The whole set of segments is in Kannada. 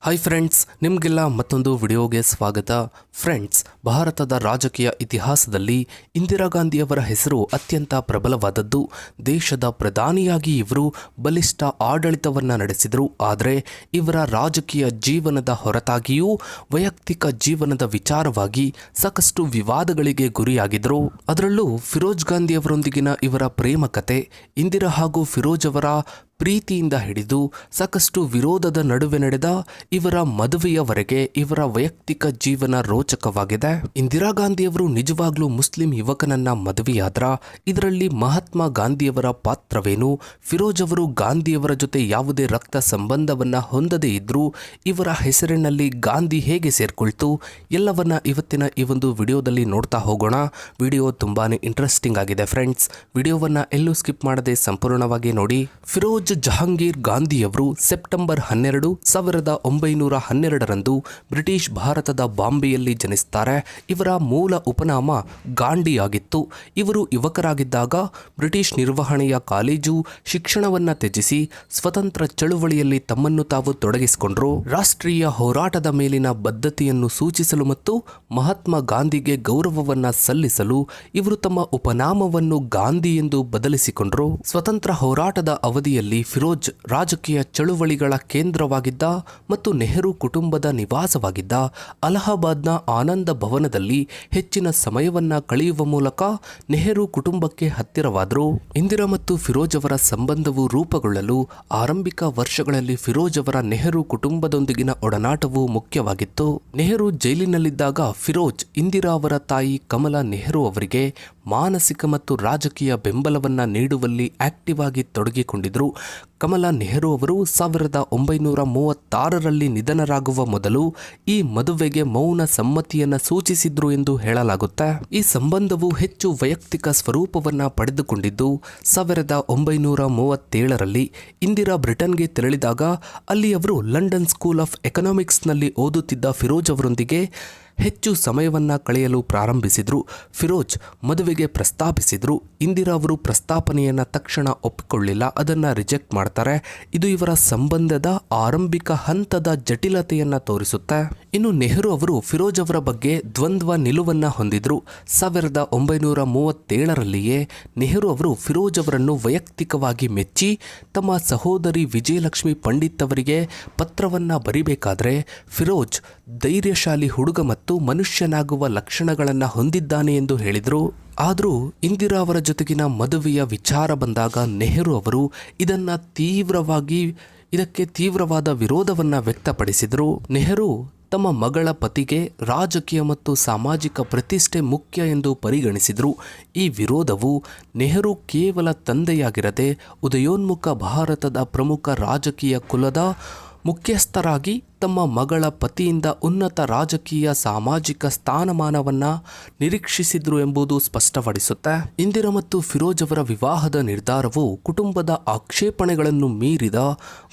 ಹಾಯ್ ಫ್ರೆಂಡ್ಸ್, ನಿಮಗೆಲ್ಲ ಮತ್ತೊಂದು ವಿಡಿಯೋಗೆ ಸ್ವಾಗತ. ಫ್ರೆಂಡ್ಸ್, ಭಾರತದ ರಾಜಕೀಯ ಇತಿಹಾಸದಲ್ಲಿ ಇಂದಿರಾ ಗಾಂಧಿಯವರ ಹೆಸರು ಅತ್ಯಂತ ಪ್ರಬಲವಾದದ್ದು. ದೇಶದ ಪ್ರಧಾನಿಯಾಗಿ ಇವರು ಬಲಿಷ್ಠ ಆಡಳಿತವನ್ನು ನಡೆಸಿದರು. ಆದರೆ ಇವರ ರಾಜಕೀಯ ಜೀವನದ ಹೊರತಾಗಿಯೂ ವೈಯಕ್ತಿಕ ಜೀವನದ ವಿಚಾರವಾಗಿ ಸಾಕಷ್ಟು ವಿವಾದಗಳಿಗೆ ಗುರಿಯಾಗಿದ್ದರು. ಅದರಲ್ಲೂ ಫಿರೋಜ್ ಗಾಂಧಿಯವರೊಂದಿಗಿನ ಇವರ ಪ್ರೇಮ ಕತೆ, ಇಂದಿರಾ ಹಾಗೂ ಫಿರೋಜ್ ಅವರ ಪ್ರೀತಿಯಿಂದ ಹಿಡಿದು ಸಾಕಷ್ಟು ವಿರೋಧದ ನಡುವೆ ನಡೆದ ಇವರ ಮದುವೆಯವರೆಗೆ ಇವರ ವೈಯಕ್ತಿಕ ಜೀವನ ರೋಚಕವಾಗಿದೆ. ಇಂದಿರಾ ಗಾಂಧಿಯವರು ನಿಜವಾಗ್ಲೂ ಮುಸ್ಲಿಂ ಯುವಕನನ್ನ ಮದುವೆಯಾದ್ರ ಇದರಲ್ಲಿ ಮಹಾತ್ಮ ಗಾಂಧಿಯವರ ಪಾತ್ರವೇನು? ಫಿರೋಜ್ ಅವರು ಗಾಂಧಿಯವರ ಜೊತೆ ಯಾವುದೇ ರಕ್ತ ಸಂಬಂಧವನ್ನ ಹೊಂದದೇ ಇದ್ರೂ ಇವರ ಹೆಸರಿನಲ್ಲಿ ಗಾಂಧಿ ಹೇಗೆ ಸೇರ್ಕೊಳ್ತು? ಎಲ್ಲವನ್ನ ಇವತ್ತಿನ ಈ ಒಂದು ವಿಡಿಯೋದಲ್ಲಿ ನೋಡ್ತಾ ಹೋಗೋಣ. ವಿಡಿಯೋ ತುಂಬಾನೇ ಇಂಟ್ರೆಸ್ಟಿಂಗ್ ಆಗಿದೆ ಫ್ರೆಂಡ್ಸ್. ವಿಡಿಯೋವನ್ನ ಎಲ್ಲೂ ಸ್ಕಿಪ್ ಮಾಡದೆ ಸಂಪೂರ್ಣವಾಗಿ ನೋಡಿ. ಫಿರೋಜ್ ಜಹಾಂಗೀರ್ ಗಾಂಧಿಯವರು ಸೆಪ್ಟೆಂಬರ್ 12, 1912ರಂದು ಬ್ರಿಟಿಷ್ ಭಾರತದ ಬಾಂಬೆಯಲ್ಲಿ ಜನಿಸುತ್ತಾರೆ. ಇವರ ಮೂಲ ಉಪನಾಮ ಗಾಂಡಿಯಾಗಿತ್ತು. ಇವರು ಯುವಕರಾಗಿದ್ದಾಗ ಬ್ರಿಟಿಷ್ ನಿರ್ವಹಣೆಯ ಕಾಲೇಜು ಶಿಕ್ಷಣವನ್ನ ತ್ಯಜಿಸಿ ಸ್ವತಂತ್ರ ಚಳುವಳಿಯಲ್ಲಿ ತಮ್ಮನ್ನು ತಾವು ತೊಡಗಿಸಿಕೊಂಡರು. ರಾಷ್ಟ್ರೀಯ ಹೋರಾಟದ ಮೇಲಿನ ಬದ್ಧತೆಯನ್ನು ಸೂಚಿಸಲು ಮತ್ತು ಮಹಾತ್ಮ ಗಾಂಧಿಗೆ ಗೌರವವನ್ನ ಸಲ್ಲಿಸಲು ಇವರು ತಮ್ಮ ಉಪನಾಮವನ್ನು ಗಾಂಧಿ ಎಂದು ಬದಲಿಸಿಕೊಂಡರು. ಸ್ವತಂತ್ರ ಹೋರಾಟದ ಅವಧಿಯಲ್ಲಿ ಫಿರೋಜ್ ರಾಜಕೀಯ ಚಳುವಳಿಗಳ ಕೇಂದ್ರವಾಗಿದ್ದ ಮತ್ತು ನೆಹರು ಕುಟುಂಬದ ನಿವಾಸವಾಗಿದ್ದ ಅಲಹಾಬಾದ್ನ ಆನಂದ ಭವನದಲ್ಲಿ ಹೆಚ್ಚಿನ ಸಮಯವನ್ನ ಕಳೆಯುವ ಮೂಲಕ ನೆಹರು ಕುಟುಂಬಕ್ಕೆ ಹತ್ತಿರವಾದರು. ಇಂದಿರಾ ಮತ್ತು ಫಿರೋಜ್ ಅವರ ಸಂಬಂಧವು ರೂಪುಗೊಳ್ಳಲು ಆರಂಭಿಕ ವರ್ಷಗಳಲ್ಲಿ ಫಿರೋಜ್ ಅವರ ನೆಹರು ಕುಟುಂಬದೊಂದಿಗಿನ ಒಡನಾಟವು ಮುಖ್ಯವಾಗಿತ್ತು. ನೆಹರು ಜೈಲಿನಲ್ಲಿದ್ದಾಗ ಫಿರೋಜ್ ಇಂದಿರಾ ಅವರ ತಾಯಿ ಕಮಲಾ ನೆಹರು ಅವರಿಗೆ ಮಾನಸಿಕ ಮತ್ತು ರಾಜಕೀಯ ಬೆಂಬಲವನ್ನ ನೀಡುವಲ್ಲಿ ಆಕ್ಟಿವ್ ಆಗಿ ತೊಡಗಿಕೊಂಡಿದ್ದರು. ಕಮಲಾ ನೆಹರು ಅವರು 1936ರಲ್ಲಿ ನಿಧನರಾಗುವ ಮೊದಲು ಈ ಮದುವೆಗೆ ಮೌನ ಸಮ್ಮತಿಯನ್ನು ಸೂಚಿಸಿದ್ರು ಎಂದು ಹೇಳಲಾಗುತ್ತೆ. ಈ ಸಂಬಂಧವು ಹೆಚ್ಚು ವೈಯಕ್ತಿಕ ಸ್ವರೂಪವನ್ನ ಪಡೆದುಕೊಂಡಿದ್ದು 1937ರಲ್ಲಿ ಇಂದಿರಾ ಬ್ರಿಟನ್ಗೆ ತೆರಳಿದಾಗ ಅಲ್ಲಿ ಅವರು ಲಂಡನ್ ಸ್ಕೂಲ್ ಆಫ್ ಎಕನಾಮಿಕ್ಸ್ನಲ್ಲಿ ಓದುತ್ತಿದ್ದ ಫಿರೋಜ್ ಅವರೊಂದಿಗೆ ಹೆಚ್ಚು ಸಮಯವನ್ನ ಕಳೆಯಲು ಪ್ರಾರಂಭಿಸಿದ್ರು. ಫಿರೋಜ್ ಮದುವೆಗೆ ಪ್ರಸ್ತಾಪಿಸಿದ್ರು. ಇಂದಿರಾ ಅವರು ಪ್ರಸ್ತಾಪನೆಯನ್ನ ತಕ್ಷಣ ಒಪ್ಪಿಕೊಳ್ಳಿಲ್ಲ, ಅದನ್ನ ರಿಜೆಕ್ಟ್ ಮಾಡ್ತಾರೆ. ಇದು ಇವರ ಸಂಬಂಧದ ಆರಂಭಿಕ ಹಂತದ ಜಟಿಲತೆಯನ್ನ ತೋರಿಸುತ್ತೆ. ಇನ್ನು ನೆಹರು ಅವರು ಫಿರೋಜ್ ಅವರ ಬಗ್ಗೆ ದ್ವಂದ್ವ ನಿಲುವನ್ನ ಹೊಂದಿದ್ರು. 1937ರಲ್ಲಿಯೇ ನೆಹರು ಅವರು ಫಿರೋಜ್ ಅವರನ್ನು ವೈಯಕ್ತಿಕವಾಗಿ ಮೆಚ್ಚಿ ತಮ್ಮ ಸಹೋದರಿ ವಿಜಯಲಕ್ಷ್ಮಿ ಪಂಡಿತ್ ಅವರಿಗೆ ಪತ್ರವನ್ನ ಬರಿಬೇಕಾದ್ರೆ ಫಿರೋಜ್ ಧೈರ್ಯಶಾಲಿ ಹುಡುಗ ಮತ್ತು ಮನುಷ್ಯನಾಗುವ ಲಕ್ಷಣಗಳನ್ನು ಹೊಂದಿದ್ದಾನೆ ಎಂದು ಹೇಳಿದರು. ಆದರೂ ಇಂದಿರಾ ಅವರ ಜೊತೆಗಿನ ಮದುವೆಯ ವಿಚಾರ ಬಂದಾಗ ನೆಹರು ಅವರು ಇದಕ್ಕೆ ತೀವ್ರವಾದ ವಿರೋಧವನ್ನ ವ್ಯಕ್ತಪಡಿಸಿದರು. ನೆಹರು ತಮ್ಮ ಮಗಳ ಪತಿಗೆ ರಾಜಕೀಯ ಮತ್ತು ಸಾಮಾಜಿಕ ಪ್ರತಿಷ್ಠೆ ಮುಖ್ಯ ಎಂದು ಪರಿಗಣಿಸಿದರು. ಈ ವಿರೋಧವು ನೆಹರು ಕೇವಲ ತಂದೆಯಾಗಿರದೆ ಉದಯೋನ್ಮುಖ ಭಾರತದ ಪ್ರಮುಖ ರಾಜಕೀಯ ಕುಲದ ಮುಖ್ಯಸ್ಥರಾಗಿ ತಮ್ಮ ಮಗಳ ಪತಿಯಿಂದ ಉನ್ನತ ರಾಜಕೀಯ ಸಾಮಾಜಿಕ ಸ್ಥಾನಮಾನವನ್ನ ನಿರೀಕ್ಷಿಸಿದ್ರು ಎಂಬುದು ಸ್ಪಷ್ಟಪಡಿಸುತ್ತೆ. ಇಂದಿರಾ ಮತ್ತು ಫಿರೋಜ್ ಅವರ ವಿವಾಹದ ನಿರ್ಧಾರವು ಕುಟುಂಬದ ಆಕ್ಷೇಪಣೆಗಳನ್ನು ಮೀರಿದ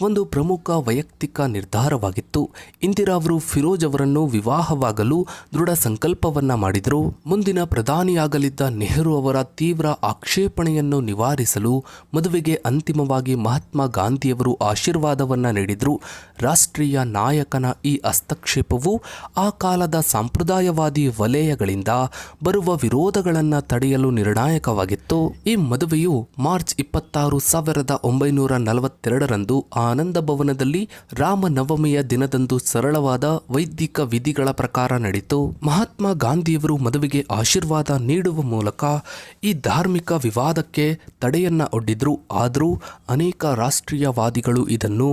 ಒಂದು ಪ್ರಮುಖ ವೈಯಕ್ತಿಕ ನಿರ್ಧಾರವಾಗಿತ್ತು. ಇಂದಿರಾ ಅವರು ಫಿರೋಜ್ ಅವರನ್ನು ವಿವಾಹವಾಗಲು ದೃಢ ಸಂಕಲ್ಪವನ್ನ ಮಾಡಿದರು. ಮುಂದಿನ ಪ್ರಧಾನಿಯಾಗಲಿದ್ದ ನೆಹರು ಅವರ ತೀವ್ರ ಆಕ್ಷೇಪಣೆಯನ್ನು ನಿವಾರಿಸಲು ಮದುವೆಗೆ ಅಂತಿಮವಾಗಿ ಮಹಾತ್ಮ ಗಾಂಧಿಯವರು ಆಶೀರ್ವಾದವನ್ನ ನೀಡಿದರು. ರಾಷ್ಟ್ರೀಯ ನಾಯಕನ ಈ ಹಸ್ತಕ್ಷೇಪವು ಆ ಕಾಲದ ಸಾಂಪ್ರದಾಯವಾದಿ ವಲಯಗಳಿಂದ ಬರುವ ವಿರೋಧಗಳನ್ನು ತಡೆಯಲು ನಿರ್ಣಾಯಕವಾಗಿತ್ತು. ಈ ಮದುವೆಯು ಮಾರ್ಚ್ 26, 1942ರಂದು ಆನಂದ ಭವನದಲ್ಲಿ ರಾಮನವಮಿಯ ದಿನದಂದು ಸರಳವಾದ ವೈದಿಕ ವಿಧಿಗಳ ಪ್ರಕಾರ ನಡೆಯಿತು. ಮಹಾತ್ಮ ಗಾಂಧಿಯವರು ಮದುವೆಗೆ ಆಶೀರ್ವಾದ ನೀಡುವ ಮೂಲಕ ಈ ಧಾರ್ಮಿಕ ವಿವಾದಕ್ಕೆ ತಡೆಯನ್ನ ಒಡ್ಡಿದ್ರು. ಆದರೂ ಅನೇಕ ರಾಷ್ಟ್ರೀಯವಾದಿಗಳು ಇದನ್ನು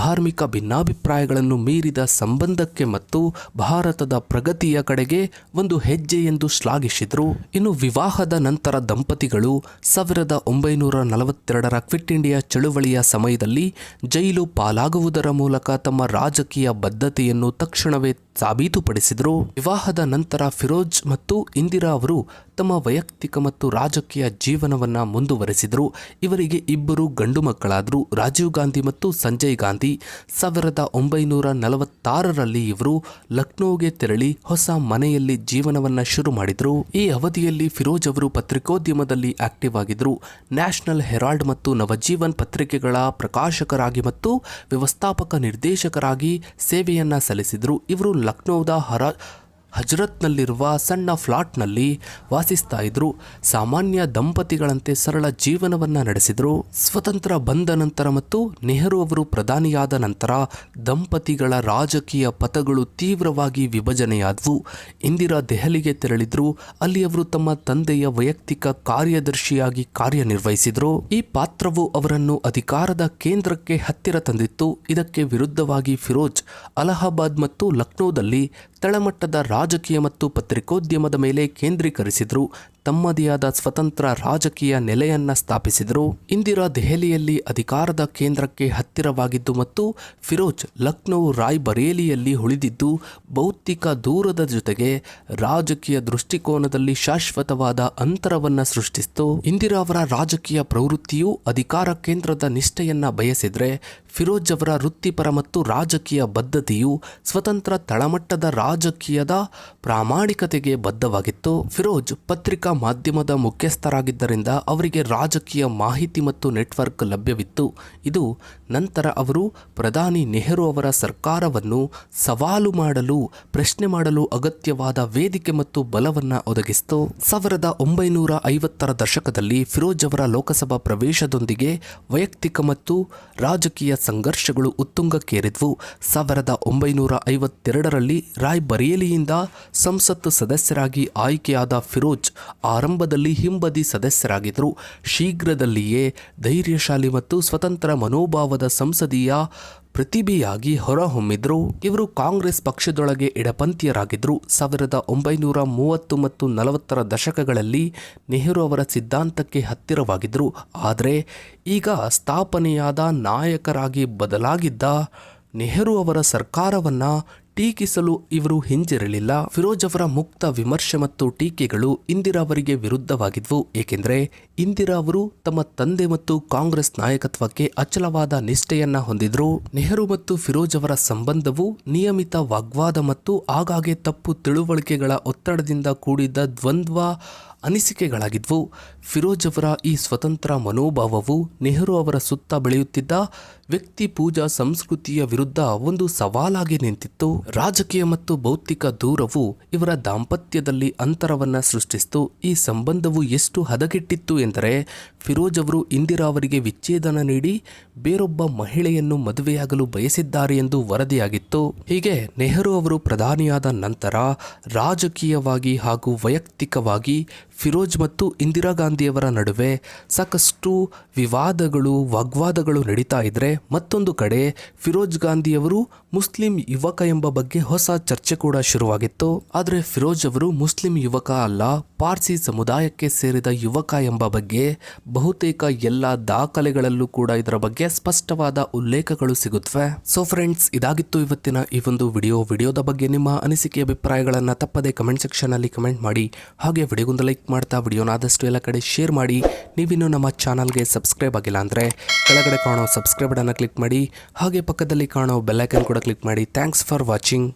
ಧಾರ್ಮಿಕ ಭಿನ್ನಾಭಿಪ್ರಾಯಗಳನ್ನು ಮೀರಿದ ಸಂಬಂಧಕ್ಕೆ ಮತ್ತು ಭಾರತದ ಪ್ರಗತಿಯ ಕಡೆಗೆ ಒಂದು ಹೆಜ್ಜೆ ಎಂದು ಶ್ಲಾಘಿಸಿದರು. ಇನ್ನು ವಿವಾಹದ ನಂತರ ದಂಪತಿಗಳು 1942ರ ಕ್ವಿಟ್ ಇಂಡಿಯಾ ಚಳುವಳಿಯ ಸಮಯದಲ್ಲಿ ಜೈಲು ಪಾಲಾಗುವುದರ ಮೂಲಕ ತಮ್ಮ ರಾಜಕೀಯ ಬದ್ಧತೆಯನ್ನು ತಕ್ಷಣವೇ ಸಾಬೀತುಪಡಿಸಿದರು. ವಿವಾಹದ ನಂತರ ಫಿರೋಜ್ ಮತ್ತು ಇಂದಿರಾ ಅವರು ತಮ್ಮ ವೈಯಕ್ತಿಕ ಮತ್ತು ರಾಜಕೀಯ ಜೀವನವನ್ನ ಮುಂದುವರೆಸಿದರು. ಇವರಿಗೆ ಇಬ್ಬರು ಗಂಡು ಮಕ್ಕಳಾದರು, ರಾಜೀವ್ ಗಾಂಧಿ ಮತ್ತು ಸಂಜಯ್ ಗಾಂಧಿ. 1946ರಲ್ಲಿ ಇವರು ಲಕ್ನೋಗೆ ತೆರಳಿ ಹೊಸ ಮನೆಯಲ್ಲಿ ಜೀವನವನ್ನ ಶುರು ಮಾಡಿದರು. ಈ ಅವಧಿಯಲ್ಲಿ ಫಿರೋಜ್ ಅವರು ಪತ್ರಿಕೋದ್ಯಮದಲ್ಲಿ ಆಕ್ಟಿವ್ ಆಗಿದ್ರು. ನ್ಯಾಷನಲ್ ಹೆರಾಲ್ಡ್ ಮತ್ತು ನವಜೀವನ್ ಪತ್ರಿಕೆಗಳ ಪ್ರಕಾಶಕರಾಗಿ ಮತ್ತು ವ್ಯವಸ್ಥಾಪಕ ನಿರ್ದೇಶಕರಾಗಿ ಸೇವೆಯನ್ನ ಸಲ್ಲಿಸಿದರು. ಇವರು ಲಕ್ನೋದ ಹಜರತ್ನಲ್ಲಿರುವ ಸಣ್ಣ ಫ್ಲಾಟ್ನಲ್ಲಿ ವಾಸಿಸ್ತಾ ಇದ್ರು. ಸಾಮಾನ್ಯ ದಂಪತಿಗಳಂತೆ ಸರಳ ಜೀವನವನ್ನ ನಡೆಸಿದರು. ಸ್ವತಂತ್ರ ಬಂದ ನಂತರ ಮತ್ತು ನೆಹರು ಅವರು ಪ್ರಧಾನಿಯಾದ ನಂತರ ದಂಪತಿಗಳ ರಾಜಕೀಯ ಪಥಗಳು ತೀವ್ರವಾಗಿ ವಿಭಜನೆಯಾದವು. ಇಂದಿರಾ ದೆಹಲಿಗೆ ತೆರಳಿದ್ರು. ಅಲ್ಲಿ ಅವರು ತಮ್ಮ ತಂದೆಯ ವೈಯಕ್ತಿಕ ಕಾರ್ಯದರ್ಶಿಯಾಗಿ ಕಾರ್ಯನಿರ್ವಹಿಸಿದರು. ಈ ಪಾತ್ರವು ಅವರನ್ನು ಅಧಿಕಾರದ ಕೇಂದ್ರಕ್ಕೆ ಹತ್ತಿರ ತಂದಿತ್ತು. ಇದಕ್ಕೆ ವಿರುದ್ಧವಾಗಿ ಫಿರೋಜ್ ಅಲಹಾಬಾದ್ ಮತ್ತು ಲಕ್ನೋದಲ್ಲಿ ತಳಮಟ್ಟದ ರಾಜಕೀಯ ಮತ್ತು ಪತ್ರಿಕೋದ್ಯಮದ ಮೇಲೆ ಕೇಂದ್ರೀಕರಿಸಿದರು. ತಮ್ಮದೇ ಆದ ಸ್ವತಂತ್ರ ರಾಜಕೀಯ ನೆಲೆಯನ್ನ ಸ್ಥಾಪಿಸಿದರು. ಇಂದಿರಾ ದೆಹಲಿಯಲ್ಲಿ ಅಧಿಕಾರದ ಕೇಂದ್ರಕ್ಕೆ ಹತ್ತಿರವಾಗಿದ್ದು ಮತ್ತು ಫಿರೋಜ್ ಲಕ್ನೋ ರಾಯ್ಬರೇಲಿಯಲ್ಲಿ ಉಳಿದಿದ್ದು ಭೌತಿಕ ದೂರದ ಜೊತೆಗೆ ರಾಜಕೀಯ ದೃಷ್ಟಿಕೋನದಲ್ಲಿ ಶಾಶ್ವತವಾದ ಅಂತರವನ್ನ ಸೃಷ್ಟಿಸಿತು. ಇಂದಿರಾ ಅವರ ರಾಜಕೀಯ ಪ್ರವೃತ್ತಿಯು ಅಧಿಕಾರ ಕೇಂದ್ರದ ನಿಷ್ಠೆಯನ್ನ ಬಯಸಿದ್ರೆ, ಫಿರೋಜ್ ಅವರ ವೃತ್ತಿಪರ ಮತ್ತು ರಾಜಕೀಯ ಬದ್ಧತೆಯು ಸ್ವತಂತ್ರ ತಳಮಟ್ಟದ ರಾಜಕೀಯದ ಪ್ರಾಮಾಣಿಕತೆಗೆ ಬದ್ಧವಾಗಿತ್ತು. ಫಿರೋಜ್ ಪತ್ರಿಕಾ ಮಾಧ್ಯಮದ ಮುಖ್ಯಸ್ಥರಾಗಿದ್ದರಿಂದ ಅವರಿಗೆ ರಾಜಕೀಯ ಮಾಹಿತಿ ಮತ್ತು ನೆಟ್ವರ್ಕ್ ಲಭ್ಯವಿತ್ತು. ಇದು ನಂತರ ಅವರು ಪ್ರಧಾನಿ ನೆಹರು ಅವರ ಸರ್ಕಾರವನ್ನು ಸವಾಲು ಮಾಡಲು, ಪ್ರಶ್ನೆ ಮಾಡಲು ಅಗತ್ಯವಾದ ವೇದಿಕೆ ಮತ್ತು ಬಲವನ್ನು ಒದಗಿಸಿತು. 1950ರ ದಶಕದಲ್ಲಿ ಫಿರೋಜ್ ಅವರ ಲೋಕಸಭಾ ಪ್ರವೇಶದೊಂದಿಗೆ ವೈಯಕ್ತಿಕ ಮತ್ತು ರಾಜಕೀಯ ಸಂಘರ್ಷಗಳು ಉತ್ತುಂಗಕ್ಕೇರಿದ್ವು. 1952ರಲ್ಲಿ ರಾಯ್ಬರೇಲಿಯಿಂದ ಸಂಸತ್ತು ಸದಸ್ಯರಾಗಿ ಆಯ್ಕೆಯಾದ ಫಿರೋಜ್ ಆರಂಭದಲ್ಲಿ ಹಿಂಬದಿ ಸದಸ್ಯರಾಗಿದ್ದರು. ಶೀಘ್ರದಲ್ಲಿಯೇ ಧೈರ್ಯಶಾಲಿ ಮತ್ತು ಸ್ವತಂತ್ರ ಮನೋಭಾವದ ಸಂಸದೀಯ ಪ್ರತಿಭೆಯಾಗಿ ಹೊರಹೊಮ್ಮಿದ್ರು. ಇವರು ಕಾಂಗ್ರೆಸ್ ಪಕ್ಷದೊಳಗೆ ಎಡಪಂಥೀಯರಾಗಿದ್ದರು. 1930 ಮತ್ತು 40ರ ದಶಕಗಳಲ್ಲಿ ನೆಹರು ಅವರ ಸಿದ್ಧಾಂತಕ್ಕೆ ಹತ್ತಿರವಾಗಿದ್ದರು. ಆದರೆ ಈಗ ಸ್ಥಾಪನೆಯಾದ ನಾಯಕರಾಗಿ ಬದಲಾಗಿದ್ದ ನೆಹರು ಅವರ ಸರ್ಕಾರವನ್ನ ಟೀಕಿಸಲು ಇವರು ಹಿಂಜರಿಲಿಲ್ಲ. ಫಿರೋಜ್ ಅವರ ಮುಕ್ತ ವಿಮರ್ಶೆ ಮತ್ತು ಟೀಕೆಗಳು ಇಂದಿರಾ ಅವರಿಗೆ ವಿರುದ್ಧವಾಗಿದ್ವು, ಏಕೆಂದರೆ ಇಂದಿರಾ ಅವರು ತಮ್ಮ ತಂದೆ ಮತ್ತು ಕಾಂಗ್ರೆಸ್ ನಾಯಕತ್ವಕ್ಕೆ ಅಚಲವಾದ ನಿಷ್ಠೆಯನ್ನ ಹೊಂದಿದ್ರು. ನೆಹರು ಮತ್ತು ಫಿರೋಜ್ ಅವರ ಸಂಬಂಧವು ನಿಯಮಿತ ವಾಗ್ವಾದ ಮತ್ತು ಆಗಾಗ್ಗೆ ತಪ್ಪು ತಿಳುವಳಿಕೆಗಳ ಒತ್ತಡದಿಂದ ಕೂಡಿದ್ದ ದ್ವಂದ್ವ ಅನಿಸಿಕೆಗಳಾಗಿದ್ವು. ಫಿರೋಜ್ ಅವರ ಈ ಸ್ವತಂತ್ರ ಮನೋಭಾವವು ನೆಹರು ಅವರ ಸುತ್ತ ಬೆಳೆಯುತ್ತಿದ್ದ ವ್ಯಕ್ತಿ ಪೂಜಾ ಸಂಸ್ಕೃತಿಯ ವಿರುದ್ಧ ಒಂದು ಸವಾಲಾಗಿ ನಿಂತಿತ್ತು. ರಾಜಕೀಯ ಮತ್ತು ಭೌತಿಕ ದೂರವು ಇವರ ದಾಂಪತ್ಯದಲ್ಲಿ ಅಂತರವನ್ನ ಸೃಷ್ಟಿಸಿತು. ಈ ಸಂಬಂಧವು ಎಷ್ಟು ಹದಗೆಟ್ಟಿತ್ತು ಎಂದರೆ ಫಿರೋಜ್ ಅವರು ಇಂದಿರಾ ಅವರಿಗೆ ವಿಚ್ಛೇದನ ನೀಡಿ ಬೇರೊಬ್ಬ ಮಹಿಳೆಯನ್ನು ಮದುವೆಯಾಗಲು ಬಯಸಿದ್ದಾರೆ ಎಂದು ವರದಿಯಾಗಿತ್ತು. ಹೀಗೆ ನೆಹರು ಅವರು ಪ್ರಧಾನಿಯಾದ ನಂತರ ರಾಜಕೀಯವಾಗಿ ಹಾಗೂ ವೈಯಕ್ತಿಕವಾಗಿ ಫಿರೋಜ್ ಮತ್ತು ಇಂದಿರಾ ಗಾಂಧಿಯವರ ನಡುವೆ ಸಾಕಷ್ಟು ವಾಗ್ವಾದಗಳು ನಡೀತಾ ಇದ್ರೆ, ಮತ್ತೊಂದು ಕಡೆ ಫಿರೋಜ್ ಗಾಂಧಿಯವರು ಮುಸ್ಲಿಂ ಯುವಕ ಎಂಬ ಬಗ್ಗೆ ಹೊಸ ಚರ್ಚೆ ಕೂಡ ಶುರುವಾಗಿತ್ತು. ಆದರೆ ಫಿರೋಜ್ ಅವರು ಮುಸ್ಲಿಂ ಯುವಕ ಅಲ್ಲ, ಪಾರ್ಸಿ ಸಮುದಾಯಕ್ಕೆ ಸೇರಿದ ಯುವಕ ಎಂಬ ಬಗ್ಗೆ ಬಹುತೇಕ ಎಲ್ಲ ದಾಖಲೆಗಳಲ್ಲೂ ಕೂಡ ಇದರ ಬಗ್ಗೆ ಸ್ಪಷ್ಟವಾದ ಉಲ್ಲೇಖಗಳು ಸಿಗುತ್ತವೆ. ಸೊ ಫ್ರೆಂಡ್ಸ್, ಇದಾಗಿತ್ತು ಇವತ್ತಿನ ಈ ಒಂದು ವಿಡಿಯೋದ ಬಗ್ಗೆ ನಿಮ್ಮ ಅನಿಸಿಕೆ ಅಭಿಪ್ರಾಯಗಳನ್ನು ತಪ್ಪದೆ ಕಮೆಂಟ್ ಸೆಕ್ಷನ್ ಅಲ್ಲಿ ಕಮೆಂಟ್ ಮಾಡಿ. ಹಾಗೆ ವಿಡಿಯೋಗೊಂದು ಲೈಕ್ ಮಾಡ್ತಾ ವಿಡಿಯೋನ ಆದಷ್ಟು ಎಲ್ಲ ಕಡೆ ಶೇರ್ ಮಾಡಿ. ನೀವಿನ್ನು ನಮ್ಮ ಚಾನಲ್ಗೆ ಸಬ್ಸ್ಕ್ರೈಬ್ ಆಗಿಲ್ಲ ಅಂದರೆ ಕೆಳಗಡೆ ಕಾಣೋ ಸಬ್ಸ್ಕ್ರೈಬ್ ಬಟನ್ನ ಕ್ಲಿಕ್ ಮಾಡಿ. ಹಾಗೆ ಪಕ್ಕದಲ್ಲಿ ಕಾಣೋ ಬೆಲ್ ಐಕನ್ ಕೂಡ ಕ್ಲಿಕ್ ಮಾಡಿ. Thanks for watching.